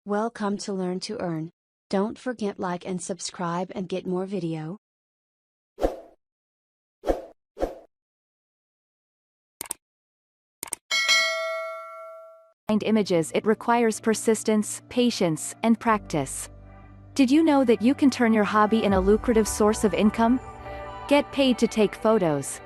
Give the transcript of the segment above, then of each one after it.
Welcome to Learn to Earn. Don't forget like and subscribe and get more video. Find images, it requires persistence, patience, and practice. Did you know that you can turn your hobby into a lucrative source of income? Get paid to take photos.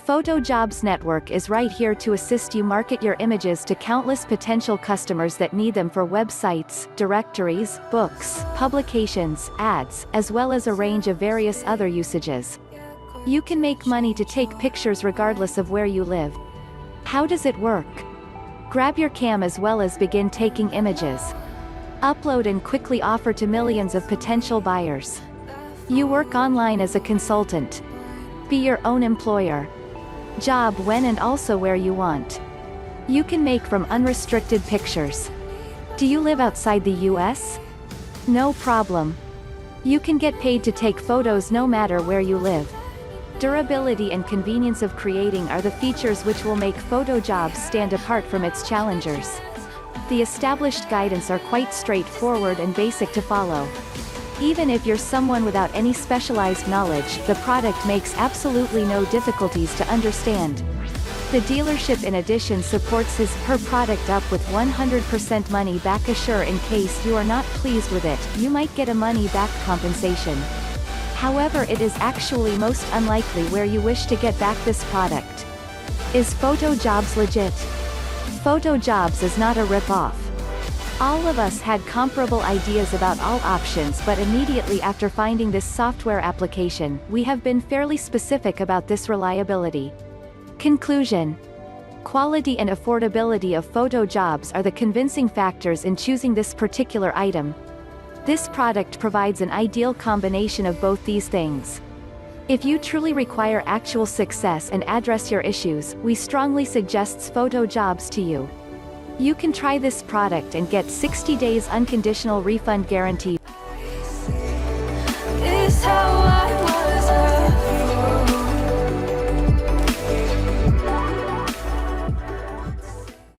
Photo Jobs Network is right here to assist you market your images to countless potential customers that need them for websites, directories, books, publications, ads, as well as a range of various other usages. You can make money to take pictures regardless of where you live. How does it work? Grab your cam as well as begin taking images. Upload and quickly offer to millions of potential buyers. You work online as a consultant. Be your own employer. Job when and also where you want. You can make from unrestricted pictures. Do you live outside the US? No problem. You can get paid to take photos no matter where you live. Durability and convenience of creating are the features which will make Photo Jobs stand apart from its challengers. The established guidance are quite straightforward and basic to follow. Even if you're someone without any specialized knowledge, the product makes absolutely no difficulties to understand. The dealership in addition supports her product up with 100% money back assure in case you are not pleased with it, you might get a money back compensation. However, it is actually most unlikely where you wish to get back this product. Is Photo Jobs legit? Photo Jobs is not a rip-off. All of us had comparable ideas about all options, but immediately after finding this software application, we have been fairly specific about this reliability. Conclusion: quality and affordability of Photo Jobs are the convincing factors in choosing this particular item. This product provides an ideal combination of both these things. If you truly require actual success and address your issues, we strongly suggest Photo Jobs to you. You can try this product and get 60 days unconditional refund guarantee